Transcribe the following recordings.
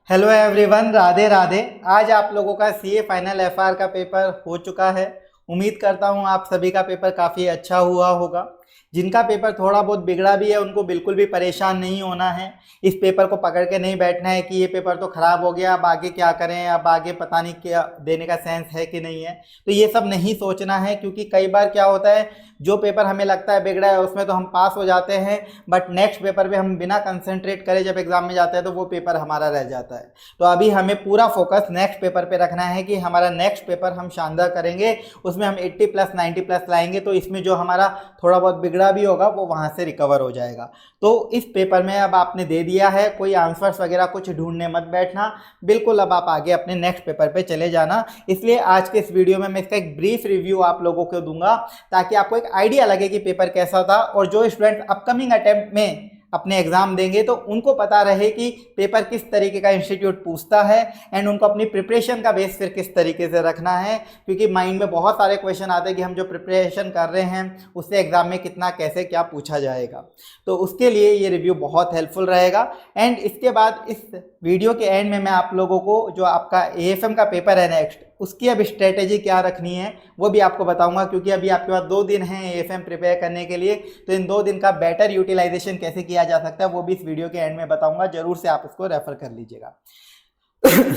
Hello everyone, Radhe Radhe. आज आप लोगों का सीए फाइनल एफआर का पेपर हो चुका है। उम्मीद करता हूं आप सभी का पेपर काफ़ी अच्छा हुआ होगा। जिनका पेपर थोड़ा बहुत बिगड़ा भी है उनको बिल्कुल भी परेशान नहीं होना है। इस पेपर को पकड़ के नहीं बैठना है कि ये पेपर तो ख़राब हो गया, अब आगे क्या करें, अब आगे पता नहीं क्या देने का सेंस है कि नहीं है। तो ये सब नहीं सोचना है, क्योंकि कई बार क्या होता है, जो पेपर हमें लगता है बिगड़ा है उसमें तो हम पास हो जाते हैं, बट नेक्स्ट पेपर पे हम बिना कंसंट्रेट करे जब एग्जाम में जाते हैं तो वो पेपर हमारा रह जाता है। तो अभी हमें पूरा फोकस नेक्स्ट पेपर पे रखना है कि हमारा नेक्स्ट पेपर हम शानदार करेंगे, उसमें हम 80 प्लस 90 प्लस लाएंगे, तो इसमें जो हमारा थोड़ा बहुत बिगड़ा भी होगा वो वहाँ से रिकवर हो जाएगा। तो इस पेपर में अब आपने दे दिया है, कोई आंसर्स वगैरह कुछ ढूंढने मत बैठना, बिल्कुल अब आप आगे अपने नेक्स्ट पेपर पे चले जाना। इसलिए आज के इस वीडियो में मैं इसका एक ब्रीफ रिव्यू आप लोगों को दूंगा, ताकि आपको एक आइडिया लगे कि पेपर कैसा था, और जो स्टूडेंट अपकमिंग अटेम्प्ट में अपने एग्जाम देंगे तो उनको पता रहे कि पेपर किस तरीके का इंस्टीट्यूट पूछता है, एंड उनको अपनी प्रिपरेशन का बेस फिर किस तरीके से रखना है। क्योंकि माइंड में बहुत सारे क्वेश्चन आते हैं कि हम जो प्रिपरेशन कर रहे हैं उससे एग्जाम में कितना कैसे क्या पूछा जाएगा। तो उसके लिए ये रिव्यू बहुत हेल्पफुल रहेगा। एंड इसके बाद इस वीडियो के एंड में मैं आप लोगों को जो आपका एएफएम का पेपर है नेक्स्ट, उसकी अब स्ट्रेटेजी क्या रखनी है वो भी आपको बताऊंगा। क्योंकि अभी आपके पास 2 दिन हैं एएफएम प्रिपेयर करने के लिए, तो इन 2 दिन का बेटर यूटिलाइजेशन कैसे किया जा सकता है वो भी इस वीडियो के एंड में बताऊंगा। जरूर से आप उसको रेफर कर लीजिएगा।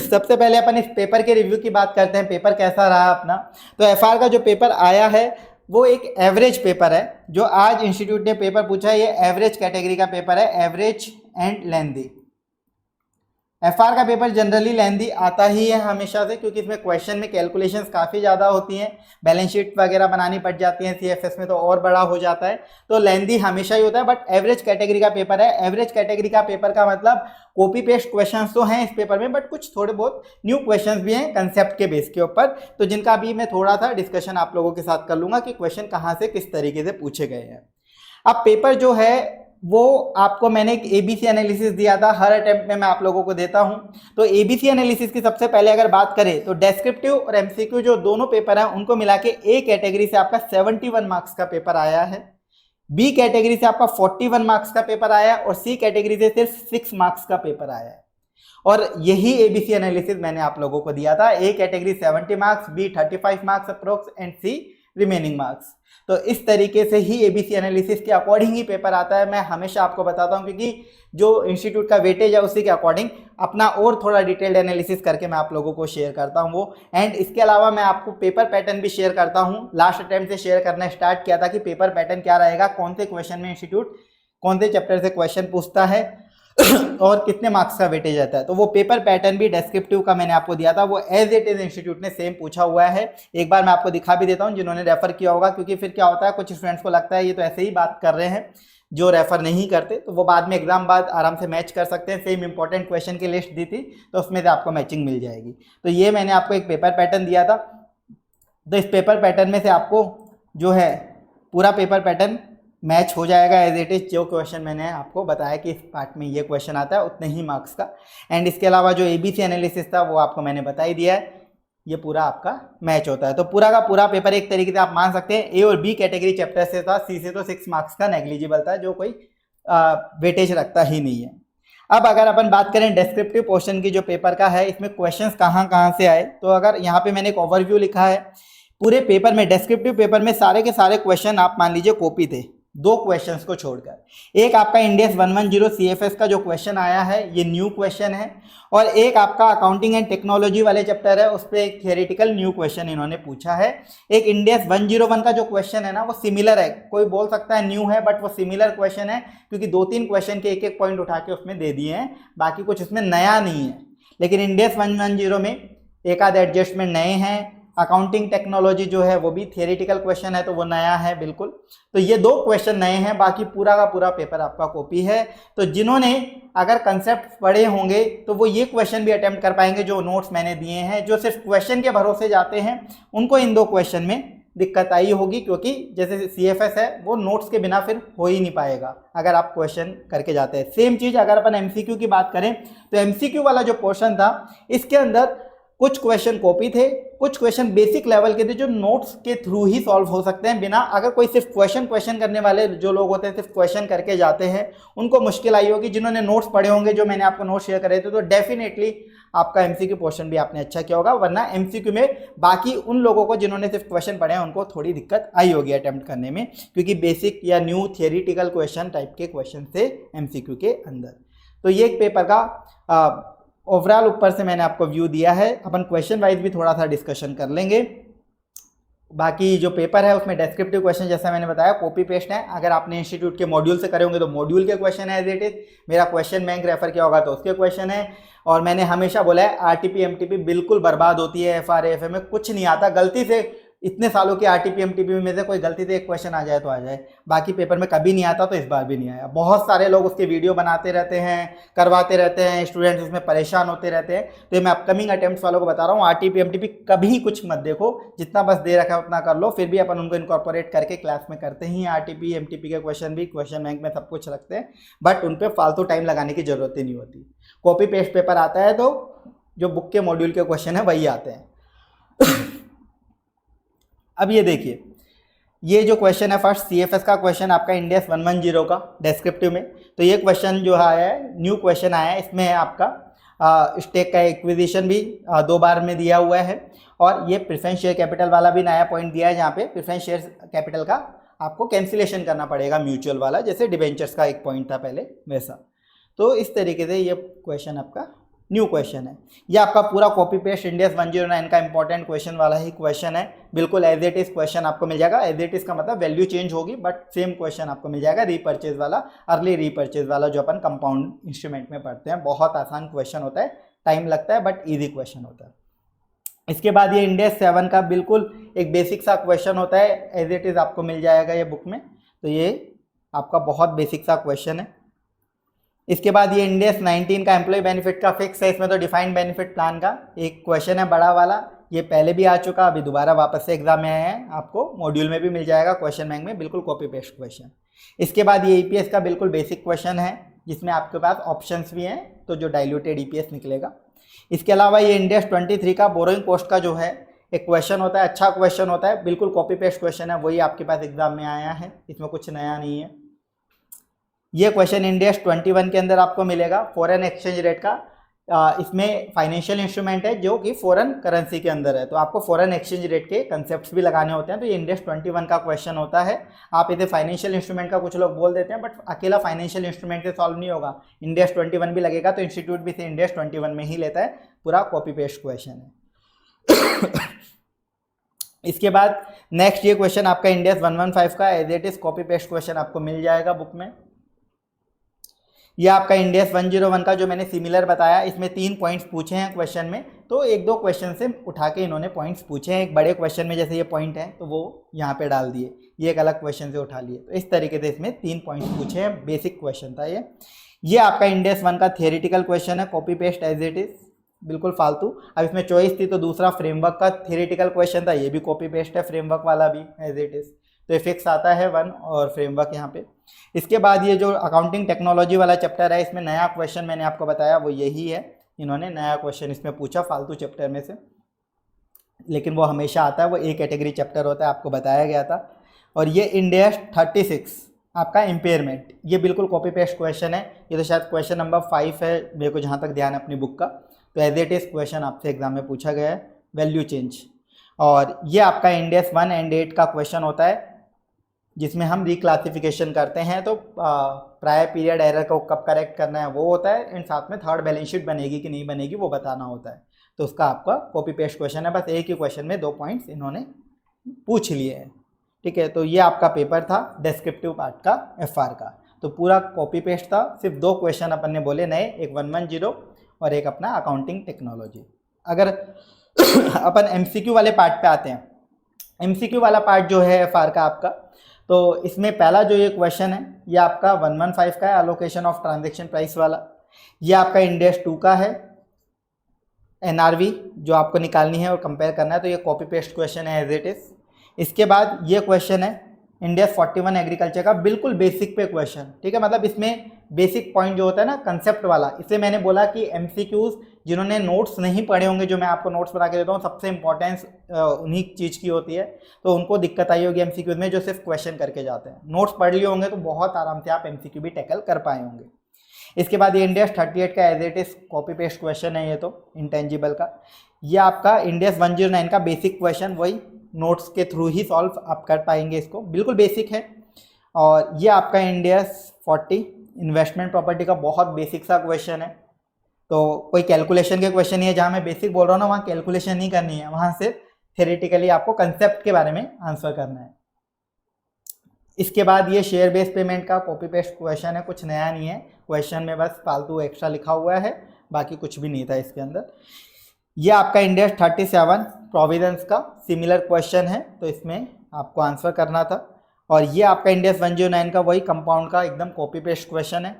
सबसे पहले अपन इस पेपर के रिव्यू की बात करते हैं, पेपर कैसा रहा अपना। तो एफआर का जो पेपर आया है वो एक एवरेज पेपर है। जो आज इंस्टीट्यूट ने पेपर पूछा है ये एवरेज कैटेगरी का पेपर है, एवरेज एंड लेंदी। एफआर का पेपर जनरली लेंदी आता ही है हमेशा से, क्योंकि इसमें क्वेश्चन में कैलकुलेशंस काफ़ी ज़्यादा होती हैं, बैलेंस शीट वगैरह बनानी पड़ जाती हैं, सीएफएस में तो और बड़ा हो जाता है, तो लेंदी हमेशा ही होता है। बट एवरेज कैटेगरी का पेपर है। एवरेज कैटेगरी का पेपर का मतलब कॉपी पेस्ट क्वेश्चंस तो हैं इस पेपर में, बट कुछ थोड़े बहुत न्यू क्वेश्चंस भी हैं कंसेप्ट के बेस के ऊपर, तो जिनका अभी मैं थोड़ा सा डिस्कशन आप लोगों के साथ कर लूँगा कि क्वेश्चन कहाँ से किस तरीके से पूछे गए हैं। अब पेपर जो है वो आपको मैंने एक एबीसी एनालिसिस दिया था, हर अटेम्प्ट में मैं आप लोगों को देता हूं। तो एबीसी एनालिसिस की सबसे पहले अगर बात करें तो डेस्क्रिप्टिव और एमसीक्यू जो दोनों पेपर हैं उनको मिला के ए कैटेगरी से आपका 71 मार्क्स का पेपर आया है, बी कैटेगरी से आपका 41 मार्क्स का पेपर आया है, और सी कैटेगरी से सिर्फ 6 मार्क्स का पेपर आया है। और यही एबीसी एनालिसिस मैंने आप लोगों को दिया था। A category 70 marks, B 35 marks approx, and C remaining marks. तो इस तरीके से ही एबीसी एनालिसिस के अकॉर्डिंग ही पेपर आता है। मैं हमेशा आपको बताता हूं, क्योंकि जो इंस्टीट्यूट का वेटेज है उसी के अकॉर्डिंग अपना और थोड़ा डिटेल्ड एनालिसिस करके मैं आप लोगों को शेयर करता हूं वो। एंड इसके अलावा मैं आपको पेपर पैटर्न भी शेयर करता हूं। लास्ट अटेम्प्ट से शेयर करना स्टार्ट किया था कि पेपर पैटर्न क्या रहेगा, कौन से क्वेश्चन में इंस्टीट्यूट कौन से चैप्टर से क्वेश्चन पूछता है और कितने मार्क्स का वेटेज रहता है। तो वो पेपर पैटर्न भी डेस्क्रिप्टिव का मैंने आपको दिया था, वो एज इट इज इंस्टीट्यूट ने सेम पूछा हुआ है। एक बार मैं आपको दिखा भी देता हूं जिन्होंने रेफर किया होगा, क्योंकि फिर क्या होता है कुछ स्टूडेंट्स को लगता है ये तो ऐसे ही बात कर रहे हैं, जो रेफर नहीं करते तो वो बाद में एग्जाम बाद आराम से मैच कर सकते हैं। सेम इंपॉर्टेंट क्वेश्चन की लिस्ट दी थी तो उसमें से आपको मैचिंग मिल जाएगी। तो ये मैंने आपको एक पेपर पैटर्न दिया था। तो इस पेपर पैटर्न में से आपको जो है पूरा पेपर पैटर्न मैच हो जाएगा एज इट इज। जो क्वेश्चन मैंने आपको बताया कि इस पार्ट में ये क्वेश्चन आता है उतने ही मार्क्स का। एंड इसके अलावा जो एबीसी एनालिसिस था वो आपको मैंने बता ही दिया है, ये पूरा आपका मैच होता है। तो पूरा का पूरा पेपर एक तरीके से आप मान सकते हैं ए और बी कैटेगरी चैप्टर से था, सी से तो 6 मार्क्स का नेग्लिजिबल था, जो कोई वेटेज रखता ही नहीं है। अब अगर अपन बात करें डिस्क्रिप्टिव पोर्शन की जो पेपर का है, इसमें क्वेश्चंस कहाँ से आए, तो अगर यहाँ पे मैंने एक ओवरव्यू लिखा है पूरे पेपर में, डिस्क्रिप्टिव पेपर में सारे के सारे क्वेश्चन आप मान लीजिए कॉपी थे, 2 क्वेश्चंस को छोड़कर। एक आपका इंडेक्स 110 सीएफएस का जो क्वेश्चन आया है ये न्यू क्वेश्चन है, और एक आपका अकाउंटिंग एंड टेक्नोलॉजी वाले चैप्टर है उस पर एक थियोरेटिकल न्यू क्वेश्चन इन्होंने पूछा है। एक इंडेक्स 101 का जो क्वेश्चन है ना वो सिमिलर है, कोई बोल सकता है न्यू है बट वो सिमिलर क्वेश्चन है, क्योंकि 2-3 क्वेश्चन के एक पॉइंट उठा के उसमें दे दिए हैं, बाकी कुछ उसमें नया नहीं है। लेकिन इंडेक्स 110 में एक आध एडजस्टमेंट नए हैं। अकाउंटिंग टेक्नोलॉजी जो है वो भी थियोरेटिकल क्वेश्चन है तो वो नया है बिल्कुल। तो ये 2 क्वेश्चन नए हैं, बाकी पूरा का पूरा पेपर आपका कॉपी है। तो जिन्होंने अगर कंसेप्ट पढ़े होंगे तो वो ये क्वेश्चन भी अटेम्प्ट कर पाएंगे जो नोट्स मैंने दिए हैं। जो सिर्फ क्वेश्चन के भरोसे जाते हैं उनको इन 2 क्वेश्चन में दिक्कत आई होगी, क्योंकि जैसे सीएफएस है वो नोट्स के बिना फिर हो ही नहीं पाएगा अगर आप क्वेश्चन करके जाते हैं। सेम चीज़ अगर अपन एमसीक्यू की बात करें तो एमसीक्यू वाला जो पोर्शन था इसके अंदर कुछ क्वेश्चन कॉपी थे, कुछ क्वेश्चन बेसिक लेवल के थे जो नोट्स के थ्रू ही सॉल्व हो सकते हैं बिना, अगर कोई सिर्फ क्वेश्चन करने वाले जो लोग होते हैं सिर्फ क्वेश्चन करके जाते हैं उनको मुश्किल आई होगी। जिन्होंने नोट्स पढ़े होंगे, जो मैंने आपको नोट्स शेयर करे थे, तो डेफिनेटली आपका एमसीक्यू पोर्शन भी आपने अच्छा किया होगा, वरना एमसीक्यू में बाकी उन लोगों को जिन्होंने सिर्फ क्वेश्चन पढ़े हैं उनको थोड़ी दिक्कत आई होगी अटेम्प्ट करने में, क्योंकि बेसिक या न्यू थियरिटिकल क्वेश्चन टाइप के क्वेश्चन थे एमसीक्यू के अंदर। तो ये एक पेपर का ओवरऑल ऊपर से मैंने आपको व्यू दिया है। अपन क्वेश्चन वाइज भी थोड़ा सा डिस्कशन कर लेंगे। बाकी जो पेपर है उसमें डेस्क्रिप्टिव क्वेश्चन जैसा मैंने बताया कॉपी पेस्ट है। अगर आपने इंस्टीट्यूट के मॉड्यूल से करे होंगे तो मॉड्यूल के क्वेश्चन है एज इट इज, मेरा क्वेश्चन बैंक रेफर किया होगा तो उसके क्वेश्चन है। और मैंने हमेशा बोला है आरटीपी एमटीपी बिल्कुल बर्बाद होती है, एफआरए एफए में कुछ नहीं आता। गलती से इतने सालों के आरटीपी एमटीपी में से कोई गलती से एक क्वेश्चन आ जाए तो आ जाए, बाकी पेपर में कभी नहीं आता, तो इस बार भी नहीं आया। बहुत सारे लोग उसके वीडियो बनाते रहते हैं, करवाते रहते हैं, स्टूडेंट्स उसमें परेशान होते रहते हैं। तो ये मैं अपकमिंग अटेम्प्ट्स वालों को बता रहा हूँ, आरटीपी एमटीपी कभी कुछ मत देखो, जितना बस दे रखा है उतना कर लो। फिर भी अपन उनको इनकॉर्पोरेट करके क्लास में करते ही आरटीपी एमटीपी के क्वेश्चन भी क्वेश्चन बैंक में सब कुछ रखते हैं, बट उन पर फालतू टाइम लगाने की जरूरत ही नहीं होती। कॉपी पेस्ट पेपर आता है तो जो बुक के मॉड्यूल के क्वेश्चन है वही आते हैं। अब ये देखिए, ये जो क्वेश्चन है फर्स्ट सीएफएस का क्वेश्चन आपका इंडेक्स 110 का डेस्क्रिप्टिव में। तो ये क्वेश्चन जो आया है न्यू क्वेश्चन आया है, इसमें आपका स्टेक का एक्विजिशन भी 2 बार में दिया हुआ है, और ये प्रेफरेंस शेयर कैपिटल वाला भी नया पॉइंट दिया है, जहाँ पे प्रेफरेंस शेयर कैपिटल का आपको कैंसिलेशन करना पड़ेगा म्यूचुअल वाला, जैसे डिबेंचर्स का एक पॉइंट था पहले वैसा। तो इस तरीके से ये क्वेश्चन आपका न्यू क्वेश्चन है। ये आपका पूरा कॉपी पेस्ट इंडेक्स 109 का इंपॉर्टेंट क्वेश्चन वाला ही क्वेश्चन है, बिल्कुल एज इट इज क्वेश्चन आपको मिल जाएगा। एज इट इज का मतलब वैल्यू चेंज होगी, बट सेम क्वेश्चन आपको मिल जाएगा। रीपर्चेज वाला, अर्ली रीपर्चेज वाला जो अपन कंपाउंड इंस्ट्रूमेंट में पढ़ते हैं, बहुत आसान क्वेश्चन होता है, टाइम लगता है बट ईजी क्वेश्चन होता है। इसके बाद ये इंडेक्स 7 का बिल्कुल एक बेसिक सा क्वेश्चन होता है, एज इट इज आपको मिल जाएगा ये बुक में। तो ये आपका बहुत बेसिक सा क्वेश्चन है। इसके बाद ये इंडेक्स 19 का एम्प्लॉय बेनिफिट का फिक्स है, इसमें तो डिफाइंड बेनिफिट प्लान का एक क्वेश्चन है बड़ा वाला, ये पहले भी आ चुका, अभी दोबारा वापस से एग्जाम में आया है, आपको मॉड्यूल में भी मिल जाएगा क्वेश्चन बैंक में, बिल्कुल कॉपी पेस्ट क्वेश्चन। इसके बाद ये ईपीएस का बिल्कुल बेसिक क्वेश्चन है, जिसमें आपके पास ऑप्शंस भी हैं, तो जो डाइल्यूटेड ईपीएस निकलेगा। इसके अलावा ये इंडेक्स 23 का बोरोइंग कॉस्ट का जो है एक क्वेश्चन होता है, अच्छा क्वेश्चन होता है, बिल्कुल कॉपी पेस्ट क्वेश्चन है, वही आपके पास एग्जाम में आया है, इसमें कुछ नया नहीं है। ये क्वेश्चन इंडेक्स 21 के अंदर आपको मिलेगा, फॉरेन एक्सचेंज रेट का। इसमें फाइनेंशियल इंस्ट्रूमेंट है जो कि फॉरेन करेंसी के अंदर है, तो आपको फॉरेन एक्सचेंज रेट के कंसेप्ट्स भी लगाने होते हैं। तो ये इंडेक्स 21 का क्वेश्चन होता है। आप इसे फाइनेंशियल इंस्ट्रूमेंट का कुछ लोग बोल देते हैं, बट अकेला फाइनेंशियल इंस्ट्रूमेंट से सॉल्व नहीं होगा, इंडेक्स 21 भी लगेगा, तो इंस्टीट्यूट भी से इंडेक्स 21 में ही लेता है, पूरा कॉपी पेस्ट क्वेश्चन है। इसके बाद नेक्स्ट ये क्वेश्चन आपका इंडेक्स 115 का as it is copy paste question आपको मिल जाएगा बुक में। यह आपका इंडेक्स 101 का जो मैंने सिमिलर बताया, इसमें 3 पॉइंट्स पूछे हैं क्वेश्चन में, तो 1-2 क्वेश्चन से उठा के इन्होंने पॉइंट्स पूछे हैं। एक बड़े क्वेश्चन में जैसे ये पॉइंट है तो वो यहाँ पे डाल दिए, ये एक अलग क्वेश्चन से उठा लिए, तो इस तरीके से इसमें 3 पॉइंट्स पूछे हैं, बेसिक क्वेश्चन था ये आपका इंडेक्स 1 का थियरिटिकल क्वेश्चन है, copy paste as it is, बिल्कुल फालतू। अब इसमें चॉइस थी तो दूसरा फ्रेमवर्क का थियरिटिकल क्वेश्चन था, ये भी कॉपी पेस्ट है, फ्रेमवर्क वाला भी एज इट इज, तो ये फिक्स आता है 1 और फ्रेमवर्क यहाँ पे। इसके बाद ये जो अकाउंटिंग टेक्नोलॉजी वाला चैप्टर है, इसमें नया क्वेश्चन मैंने आपको बताया वो यही है, इन्होंने नया क्वेश्चन इसमें पूछा फालतू चैप्टर में से, लेकिन वो हमेशा आता है, वो एक कैटेगरी चैप्टर होता है, आपको बताया गया था। और ये इंडेक्स 36 आपका इम्पेयरमेंट, ये बिल्कुल कॉपी पेस्ट क्वेश्चन है, ये तो शायद क्वेश्चन नंबर 5 है मेरे को जहाँ तक ध्यान है अपनी बुक का, तो एज इट इज क्वेश्चन आपसे एग्जाम में पूछा गया है, वैल्यू चेंज। और ये आपका इंडेक्स 1 एंड 8 का क्वेश्चन होता है, जिसमें हम रिक्लासिफिकेशन करते हैं, तो प्रायर पीरियड एरर को कब करेक्ट करना है वो होता है, एंड साथ में थर्ड बैलेंस शीट बनेगी कि नहीं बनेगी वो बताना होता है। तो उसका आपका कॉपी पेस्ट क्वेश्चन है, बस एक ही क्वेश्चन में 2 पॉइंट्स इन्होंने पूछ लिए हैं, ठीक है। तो ये आपका पेपर था डिस्क्रिप्टिव पार्ट का एफआर का, तो पूरा कॉपी पेस्ट था, सिर्फ 2 क्वेश्चन अपन ने बोले नए, एक 110 और एक अपना अकाउंटिंग टेक्नोलॉजी। अगर अपन एमसीक्यू वाले पार्ट पे आते हैं, एमसीक्यू वाला पार्ट जो है एफआर का आपका, तो इसमें पहला जो ये क्वेश्चन है ये आपका 115 का है, एलोकेशन ऑफ ट्रांजैक्शन प्राइस वाला। ये आपका इंडेक्स 2 का है, एनआरवी जो आपको निकालनी है और कंपेयर करना है, तो ये कॉपी पेस्ट क्वेश्चन है एज इट इज। इसके बाद ये क्वेश्चन है इंडियस 41 एग्रीकल्चर का बिल्कुल बेसिक पे क्वेश्चन, ठीक है। मतलब इसमें बेसिक पॉइंट जो होता है ना कंसेप्ट वाला, इसलिए मैंने बोला कि एमसीक्यूज जिन्होंने नोट्स नहीं पढ़े होंगे, जो मैं आपको नोट्स बना के देता हूँ, सबसे इंपॉर्टेंस उन्हीं चीज़ की होती है, तो उनको दिक्कत आई होगी एमसीक्यूज में, जो सिर्फ क्वेश्चन करके जाते हैं। नोट्स पढ़ लिए होंगे तो बहुत आराम से आप एमसीक्यू भी टैकल कर पाए होंगे। इसके बाद ये इंडियस 38 का as it is copy paste question है, ये तो इंटेंजिबल का। ये आपका इंडियस 109 का बेसिक क्वेश्चन, वही नोट्स के थ्रू ही सॉल्व आप कर पाएंगे, इसको बिल्कुल बेसिक है। और ये आपका इंडियस 40 इन्वेस्टमेंट प्रॉपर्टी का बहुत बेसिक सा क्वेश्चन है, तो कोई कैलकुलेशन के क्वेश्चन नहीं है। जहाँ मैं बेसिक बोल रहा हूँ ना, वहाँ कैलकुलेशन नहीं करनी है, वहाँ से थ्योरेटिकली आपको कंसेप्ट के बारे में आंसर करना है। इसके बाद ये शेयर बेस्ड पेमेंट का कॉपी पेस्ट क्वेश्चन है, कुछ नया नहीं है क्वेश्चन में, बस फालतू एक्स्ट्रा लिखा हुआ है, बाकी कुछ भी नहीं था इसके अंदर। ये आपका इंडियस 37 प्रोविडेंस का सिमिलर क्वेश्चन है, तो इसमें आपको आंसर करना था। और ये आपका इंडियस 109 का वही कंपाउंड का एकदम कॉपी पेस्ट क्वेश्चन है।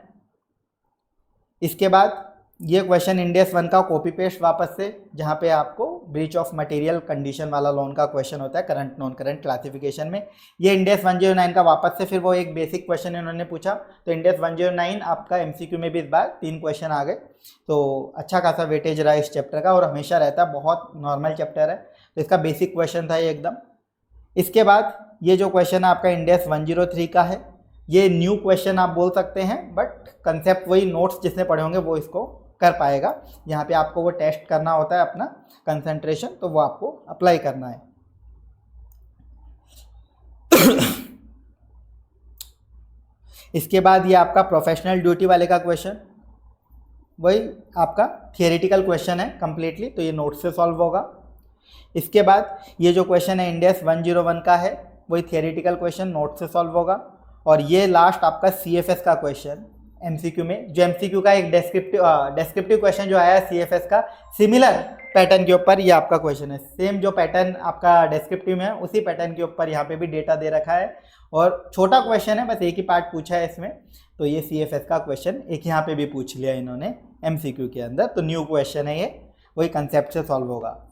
इसके बाद ये क्वेश्चन इंडियस 1 का कॉपी पेस्ट वापस से, जहाँ पे आपको ब्रीच ऑफ मटेरियल कंडीशन वाला लोन का क्वेश्चन होता है करंट नॉन करंट क्लासिफिकेशन में। ये इंडियस 109 का वापस से फिर वो एक बेसिक क्वेश्चन इन्होंने पूछा, तो इंडियस 109 आपका एमसीक्यू में भी इस बार 3 क्वेश्चन आ गए, तो अच्छा खासा वेटेज रहा इस चैप्टर का, और हमेशा रहता है, बहुत नॉर्मल चैप्टर है, तो इसका बेसिक क्वेश्चन था ये एकदम। इसके बाद ये जो क्वेश्चन है आपका इंडियस 103 का है, ये न्यू क्वेश्चन आप बोल सकते हैं, बट कंसेप्ट वही, नोट्स जिसने पढ़े होंगे वो इसको कर पाएगा। यहाँ पे आपको वो टेस्ट करना होता है अपना कंसंट्रेशन, तो वो आपको अप्लाई करना है। इसके बाद ये आपका प्रोफेशनल ड्यूटी वाले का क्वेश्चन, वही आपका थियोरेटिकल क्वेश्चन है कंप्लीटली, तो ये नोट से सॉल्व होगा। इसके बाद ये जो क्वेश्चन है इंडियस 101 का है, वही थियोरेटिकल क्वेश्चन नोट से सॉल्व होगा। और ये लास्ट आपका सीएफएस का क्वेश्चन एमसीक्यू में, जो एमसीक्यू का एक डेस्क्रिप्टिव क्वेश्चन जो आया है सीएफएस का, सिमिलर पैटर्न के ऊपर ये आपका क्वेश्चन है। सेम जो पैटर्न आपका डेस्क्रिप्टिव में है, उसी पैटर्न के ऊपर यहाँ पे भी डेटा दे रखा है, और छोटा क्वेश्चन है, बस एक ही पार्ट पूछा है इसमें, तो ये सीएफएस का क्वेश्चन एक यहाँ पे भी पूछ लिया इन्होंने एमसीक्यू के अंदर, तो न्यू क्वेश्चन है ये, वही कंसेप्ट से सॉल्व होगा।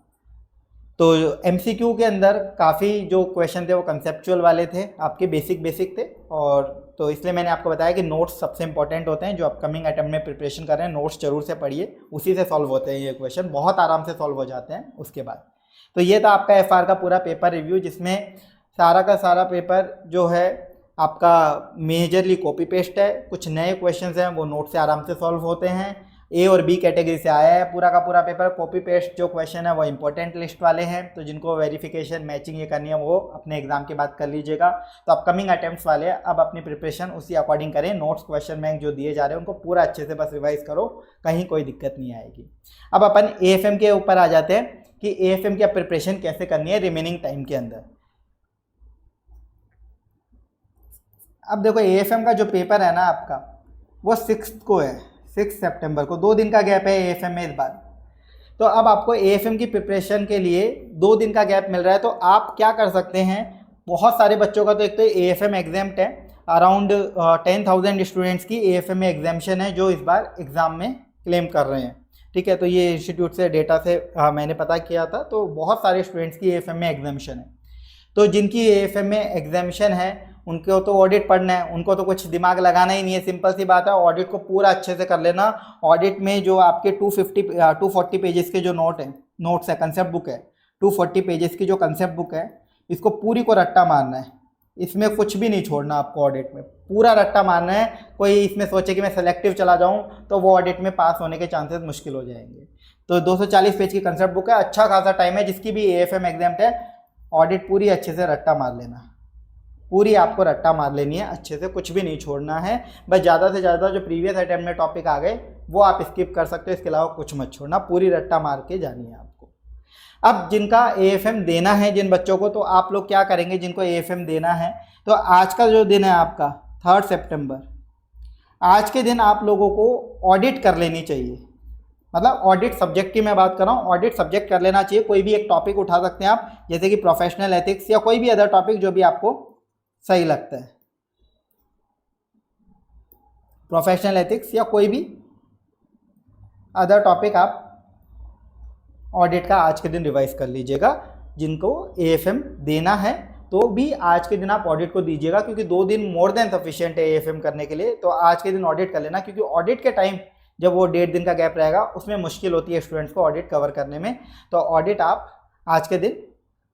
तो एमसीक्यू के अंदर काफ़ी जो क्वेश्चन थे वो कंसेप्चुअल वाले थे, आपके बेसिक थे, और तो इसलिए मैंने आपको बताया कि नोट्स सबसे इंपॉर्टेंट होते हैं। जो अपकमिंग अटेम्प्ट में प्रिपरेशन कर रहे हैं, नोट्स जरूर से पढ़िए, उसी से सॉल्व होते हैं ये क्वेश्चन, बहुत आराम से सॉल्व हो जाते हैं उसके बाद। तो ये था आपका एफआर का पूरा पेपर रिव्यू, जिसमें सारा का सारा पेपर जो है आपका मेजरली कॉपी पेस्ट है, कुछ नए क्वेश्चन हैं वो नोट से आराम से सॉल्व होते हैं। ए और बी कैटेगरी से आया है पूरा का पूरा पेपर। कॉपी पेस्ट जो क्वेश्चन है वो इंपॉर्टेंट लिस्ट वाले हैं, तो जिनको वेरिफिकेशन मैचिंग ये करनी है वो अपने एग्जाम के बाद कर लीजिएगा। तो अपकमिंग अटेम्प्ट्स वाले अब अपनी प्रिपरेशन उसी अकॉर्डिंग करें। नोट्स क्वेश्चन बैंक जो दिए जा रहे हैं उनको पूरा अच्छे से बस रिवाइज करो, कहीं कोई दिक्कत नहीं आएगी। अब अपन एएफएम के ऊपर आ जाते हैं कि एएफएम की प्रिपरेशन कैसे करनी है रिमेनिंग टाइम के अंदर। अब देखो एएफएम का जो पेपर है ना आपका, वो 6 को है, 6 सितंबर को, 2 दिन का गैप है एएफएम में इस बार। तो अब आपको एएफएम की प्रिपरेशन के लिए 2 दिन का गैप मिल रहा है, तो आप क्या कर सकते हैं, बहुत सारे बच्चों का तो एक तो एएफएम एग्जाम्प्ट है, अराउंड 10,000 स्टूडेंट्स की एएफएम में एग्जामेशन है जो इस बार एग्ज़ाम में क्लेम कर रहे हैं, ठीक है। तो ये इंस्टीट्यूट से डेटा से मैंने पता किया था, तो बहुत सारे स्टूडेंट्स की एएफएम में एग्जामेशन है। तो जिनकी एएफएम में एग्जामेशन है उनको तो ऑडिट पढ़ना है, उनको तो कुछ दिमाग लगाना ही नहीं है, सिंपल सी बात है, ऑडिट को पूरा अच्छे से कर लेना। ऑडिट में जो आपके 240 पेजेस के जो नोट्स है, कंसेप्ट बुक है, 240 पेजेस की जो कंसेप्ट बुक है, इसको पूरी को रट्टा मारना है, इसमें कुछ भी नहीं छोड़ना आपको। ऑडिट में पूरा रट्टा मारना है। कोई इसमें सोचे कि मैं सेलेक्टिव चला जाऊं तो वो ऑडिट में पास होने के चांसेस मुश्किल हो जाएंगे। तो 240 पेज की कंसेप्ट बुक है, अच्छा खासा टाइम है। जिसकी भी एएफएम एग्जाम है, ऑडिट पूरी अच्छे से रट्टा मार लेना, पूरी आपको रट्टा मार लेनी है अच्छे से, कुछ भी नहीं छोड़ना है। बस ज़्यादा से ज़्यादा जो प्रीवियस अटेम्प्ट में टॉपिक आ गए वो आप स्किप कर सकते हो, इसके अलावा कुछ मत छोड़ना, पूरी रट्टा मार के जानी है आपको। अब जिनका एएफएम देना है जिन बच्चों को, तो आप लोग क्या करेंगे, जिनको एएफएम देना है, तो आज का जो दिन है आपका 3 सितंबर, आज के दिन आप लोगों को ऑडिट कर लेनी चाहिए। मतलब ऑडिट सब्जेक्ट की मैं बात कर रहा हूँ, ऑडिट सब्जेक्ट कर लेना चाहिए। कोई भी एक टॉपिक उठा सकते हैं आप, जैसे कि प्रोफेशनल एथिक्स या कोई भी अदर टॉपिक जो भी आपको सही लगता है, प्रोफेशनल एथिक्स या कोई भी अदर टॉपिक आप ऑडिट का आज के दिन रिवाइज कर लीजिएगा, जिनको एएफएम देना है तो भी आज के दिन आप ऑडिट को दीजिएगा, क्योंकि 2 दिन मोर देन सफिशिएंट है एएफएम करने के लिए। तो आज के दिन ऑडिट कर लेना, क्योंकि ऑडिट के टाइम जब वो 1.5 दिन का गैप रहेगा उसमें मुश्किल होती है स्टूडेंट्स को ऑडिट कवर करने में। तो ऑडिट आप आज के दिन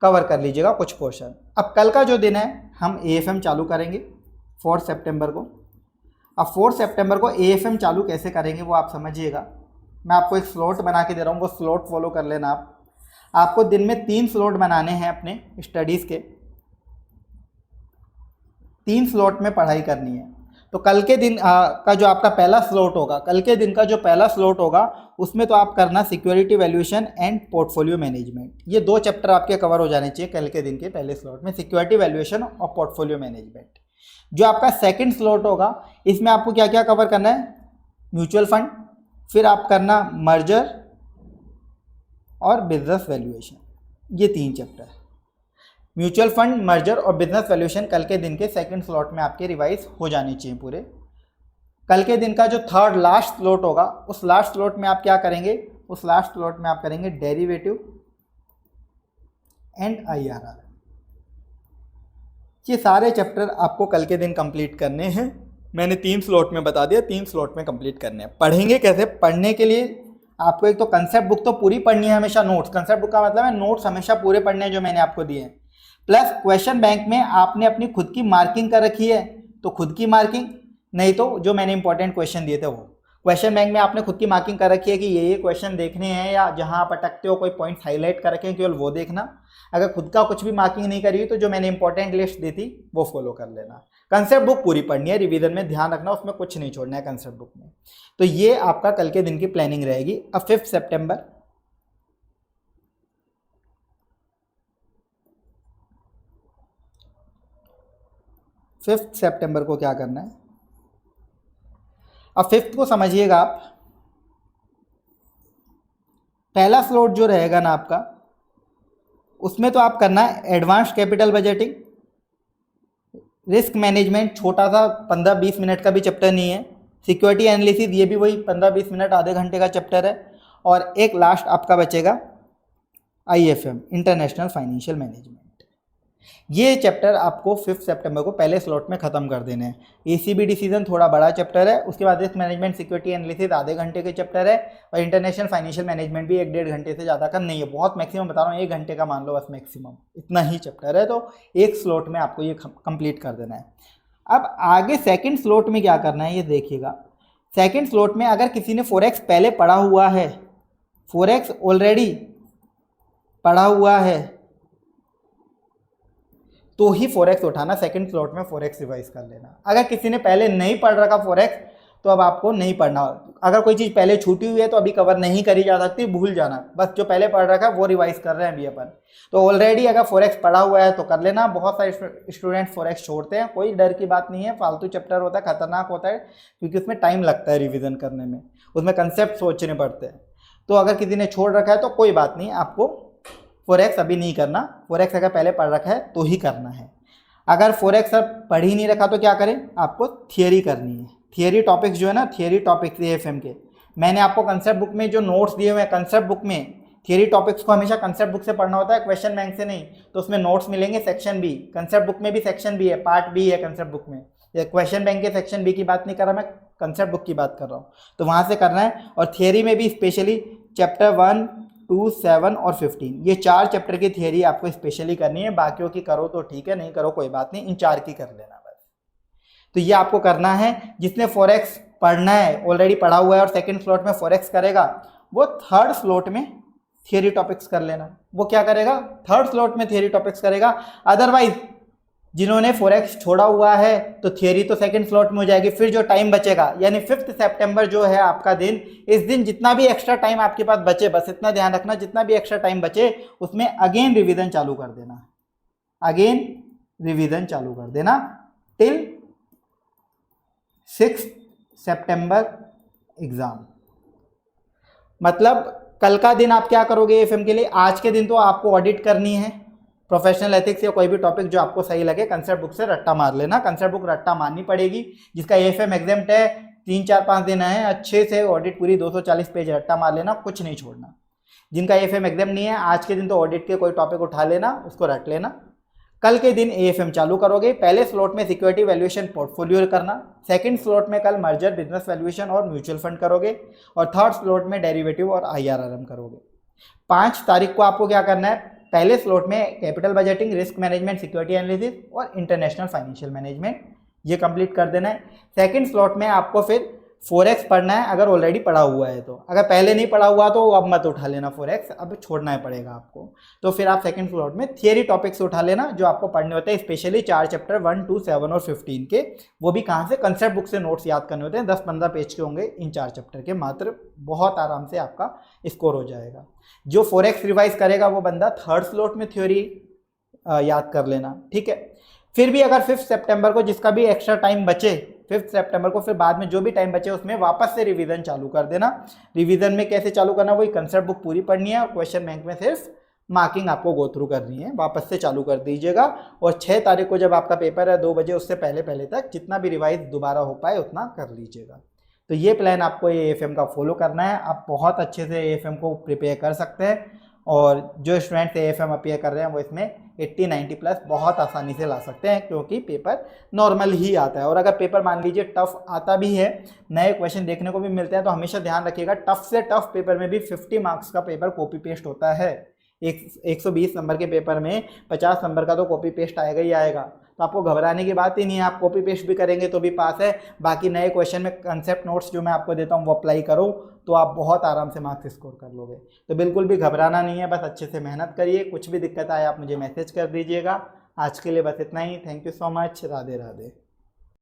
कवर कर लीजिएगा कुछ पोर्शन। अब कल का जो दिन है हम एएफएम चालू करेंगे 4 सितंबर को। अब 4 सितंबर को एएफएम चालू कैसे करेंगे वो आप समझिएगा। मैं आपको एक स्लॉट बना के दे रहा हूँ, वो स्लॉट फॉलो कर लेना आप। आपको दिन में 3 स्लॉट बनाने हैं अपने स्टडीज़ के, 3 स्लॉट में पढ़ाई करनी है। तो कल के दिन का जो आपका पहला स्लॉट होगा, कल के दिन का जो पहला स्लॉट होगा उसमें तो आप करना security valuation and portfolio management. ये 2 चैप्टर आपके कवर हो जाने चाहिए कल के दिन के पहले स्लॉट में, सिक्योरिटी वैल्यूएशन और पोर्टफोलियो मैनेजमेंट। जो आपका सेकंड स्लॉट होगा इसमें आपको क्या क्या कवर करना है, म्यूचुअल फंड, फिर आप करना मर्जर और बिजनेस वैल्यूएशन। ये 3 चैप्टर, म्यूचुअल फंड, मर्जर और बिजनेस वैल्यूएशन कल के दिन के सेकंड स्लॉट में आपके रिवाइज हो जानी चाहिए पूरे। कल के दिन का जो थर्ड लास्ट स्लॉट होगा उस लास्ट स्लॉट में आप क्या करेंगे, उस लास्ट स्लॉट में आप करेंगे डेरिवेटिव एंड आईआरआर। ये सारे चैप्टर आपको कल के दिन कंप्लीट करने हैं। मैंने 3 स्लॉट में बता दिया, 3 स्लॉट में कंप्लीट करने हैं। पढ़ेंगे कैसे, पढ़ने के लिए आपको एक तो कंसेप्ट बुक तो पूरी पढ़नी है हमेशा, नोट्स, कंसेप्ट बुक का मतलब है नोट्स हमेशा पूरे पढ़ने हैं जो मैंने आपको दिए हैं। प्लस क्वेश्चन बैंक में आपने अपनी खुद की मार्किंग कर रखी है तो खुद की मार्किंग, नहीं तो जो मैंने इंपॉर्टेंट क्वेश्चन दिए थे वो क्वेश्चन बैंक में आपने खुद की मार्किंग कर रखी है कि ये क्वेश्चन देखने हैं, या जहां आप अटकते हो कोई पॉइंट हाईलाइट कर रखे हैं केवल वो देखना। अगर खुद का कुछ भी मार्किंग नहीं करी तो जो मैंने इंपॉर्टेंट लिस्ट दी थी वो फॉलो कर लेना। कंसेप्ट बुक पूरी पढ़नी है, रिवीजन में ध्यान रखना, उसमें कुछ नहीं छोड़ना है कंसेप्ट बुक में। तो ये आपका कल के दिन की प्लानिंग रहेगी। अब 5 सितंबर, 5 सितंबर को क्या करना है। अब 5th को समझिएगा आप, पहला स्लॉट जो रहेगा ना आपका उसमें तो आप करना है advance capital budgeting, risk management, छोटा सा 15-20 मिनट का भी चैप्टर नहीं है, सिक्योरिटी एनालिसिस, ये भी वही 15-20 मिनट आधे घंटे का चैप्टर है। और एक लास्ट आपका बचेगा आईएफएम, इंटरनेशनल फाइनेंशियल मैनेजमेंट। ये चैप्टर आपको 5 सितंबर को पहले स्लॉट में खत्म कर देने हैं। एसीबी डिसीजन थोड़ा बड़ा चैप्टर है, उसके बाद रिस्क मैनेजमेंट, सिक्योरिटी एनालिसिस आधे घंटे के चैप्टर है, और इंटरनेशनल फाइनेंशियल मैनेजमेंट भी 1-1.5 घंटे से ज़्यादा का नहीं है, बहुत मैक्सिमम बता रहा हूँ 1 घंटे का मान लो बस मैक्सिमम, इतना ही चैप्टर है। तो एक स्लॉट में आपको ये कंप्लीट कर देना है। अब आगे सेकेंड स्लॉट में क्या करना है ये देखिएगा। सेकेंड स्लॉट में अगर किसी ने फॉरेक्स पहले पढ़ा हुआ है, फॉरेक्स ऑलरेडी पढ़ा हुआ है, तो ही फॉरेक्स उठाना, सेकंड स्लॉट में फॉरेक्स रिवाइज कर लेना। अगर किसी ने पहले नहीं पढ़ रखा फॉरेक्स तो अब आपको नहीं पढ़ना। अगर कोई चीज़ पहले छूटी हुई है तो अभी कवर नहीं करी जा सकती, भूल जाना, बस जो पहले पढ़ रखा है वो रिवाइज कर रहे हैं अभी अपन। तो ऑलरेडी अगर फॉरेक्स पढ़ा हुआ है तो कर लेना। बहुत सारे स्टूडेंट फॉरेक्स छोड़ते हैं, कोई डर की बात नहीं है, फालतू चैप्टर होता है, खतरनाक होता है, क्योंकि उसमें टाइम लगता है रिविजन करने में, उसमें कंसेप्ट सोचने पड़ते हैं। तो अगर किसी ने छोड़ रखा है तो कोई बात नहीं, आपको फॉरेक्स अभी नहीं करना। फॉरेक्स अगर पहले पढ़ रखा है तो ही करना है। अगर फॉरेक्स अब पढ़ ही नहीं रखा तो क्या करें, आपको थियरी करनी है। थियरी टॉपिक्स जो है ना, थियरी टॉपिक्स एएफएम के, मैंने आपको कंसेप्ट बुक में जो नोट्स दिए हुए हैं, कंसेप्ट बुक में थियरी टॉपिक्स को हमेशा कंसेप्ट बुक से पढ़ना होता है, क्वेश्चन बैंक से नहीं। तो उसमें नोट्स मिलेंगे, सेक्शन बी, कंसेप्ट बुक में भी सेक्शन बी है, पार्ट बी है कंसेप्ट बुक में। ये क्वेश्चन बैंक के सेक्शन बी की बात नहीं कर रहा मैं, कंसेप्ट बुक की बात कर रहा हूँ, तो वहाँ से करना है। और थियरी में भी स्पेशली चैप्टर 1, 2, 7 और 15, ये 4 चैप्टर की थियरी आपको स्पेशली करनी है। बाकियों की करो तो ठीक है, नहीं करो कोई बात नहीं, इन 4 की कर लेना बस। तो ये आपको करना है। जिसने फॉरेक्स पढ़ना है, ऑलरेडी पढ़ा हुआ है और सेकंड स्लॉट में फॉरेक्स करेगा, वो थर्ड स्लॉट में थियरी टॉपिक्स कर लेना। वो क्या करेगा, थर्ड स्लॉट में थियरी टॉपिक्स करेगा। अदरवाइज जिन्होंने फॉरेक्स छोड़ा हुआ है तो थियरी तो सेकंड स्लॉट में हो जाएगी। फिर जो टाइम बचेगा, यानी 5 सितंबर जो है आपका दिन, इस दिन जितना भी एक्स्ट्रा टाइम आपके पास बचे, बस इतना ध्यान रखना, जितना भी एक्स्ट्रा टाइम बचे उसमें अगेन रिवीजन चालू कर देना, अगेन रिवीजन चालू कर देना टिल 6 सितंबर एग्जाम। मतलब कल का दिन आप क्या करोगे एफएम के लिए, आज के दिन तो आपको ऑडिट करनी है, प्रोफेशनल एथिक्स या कोई भी टॉपिक जो आपको सही लगे, कंसेप्ट बुक से रट्टा मार लेना। कंसेप्ट बुक रट्टा मारनी पड़ेगी। जिसका एएफएम एग्जाम्प्ट है, 3-4-5 दिन है, अच्छे से ऑडिट पूरी 240 पेज रट्टा मार लेना, कुछ नहीं छोड़ना। जिनका एएफएम एग्जाम नहीं है, आज के दिन तो ऑडिट के कोई टॉपिक उठा लेना, उसको रट लेना। कल के दिन एएफएम चालू करोगे। पहले स्लॉट में सिक्योरिटी वैल्यूएशन पोर्टफोलियो करना, सेकंड स्लॉट में कल मर्जर बिजनेस वैल्यूएशन और म्यूचुअल फंड करोगे, और थर्ड स्लॉट में डेरिवेटिव और आईआरआरएम करोगे। 5 तारीख को आपको क्या करना है, पहले स्लॉट में capital budgeting, risk management, security analysis और इंटरनेशनल फाइनेंशियल मैनेजमेंट ये कंप्लीट कर देना है। सेकंड स्लॉट में आपको फिर फॉरेक्स पढ़ना है, अगर ऑलरेडी पढ़ा हुआ है तो। अगर पहले नहीं पढ़ा हुआ तो अब मत उठा लेना फॉरेक्स, अब छोड़ना ही पड़ेगा आपको। तो फिर आप सेकंड स्लॉट में थियरी टॉपिक्स उठा लेना जो आपको पढ़ने होते हैं, स्पेशली 4 चैप्टर 1, 2, 7 और 15 के। वो भी कहाँ से, कंसेप्ट बुक से नोट्स याद करने होते हैं, 10-15 पेज के होंगे इन 4 चैप्टर के मात्र। बहुत आराम से आपका स्कोर हो जाएगा। जो फॉरेक्स रिवाइज करेगा वो बंदा थर्ड स्लॉट में थ्योरी याद कर लेना, ठीक है। फिर भी अगर 5 सितंबर को जिसका भी एक्स्ट्रा टाइम बचे, 5 सितंबर को फिर बाद में जो भी टाइम बचे उसमें वापस से रिवीजन चालू कर देना। रिवीजन में कैसे चालू करना, वही कंसेप्ट बुक पूरी पढ़नी है और क्वेश्चन बैंक में सिर्फ मार्किंग आपको गो थ्रू करनी है, वापस से चालू कर दीजिएगा। और 6 तारीख को जब आपका पेपर है 2 बजे, उससे पहले तक जितना भी रिवाइज दोबारा हो पाए उतना कर लीजिएगा। तो ये प्लान आपको एएफएम का फॉलो करना है। आप बहुत अच्छे से एएफएम को प्रिपेयर कर सकते हैं, और जो स्टूडेंट्स एएफएम अपियर कर रहे हैं वो इसमें 80-90 प्लस बहुत आसानी से ला सकते हैं, क्योंकि पेपर नॉर्मल ही आता है। और अगर पेपर मान लीजिए टफ आता भी है, नए क्वेश्चन देखने को भी मिलते हैं, तो हमेशा ध्यान रखिएगा टफ से टफ पेपर में भी 50 मार्क्स का पेपर कॉपी पेस्ट होता है। 120 नंबर के पेपर में 50 नंबर का तो कॉपी पेस्ट आएगा ही आएगा। तो आपको घबराने की बात ही नहीं है, आप कॉपी पेस्ट भी करेंगे तो भी पास है। बाकी नए क्वेश्चन में कंसेप्ट नोट्स जो मैं आपको देता हूँ वो अप्लाई करो, तो आप बहुत आराम से मार्क्स स्कोर कर लोगे। तो बिल्कुल भी घबराना नहीं है, बस अच्छे से मेहनत करिए। कुछ भी दिक्कत आए आप मुझे मैसेज कर दीजिएगा। आज के लिए बस इतना ही। Thank you so much. Radhe Radhe.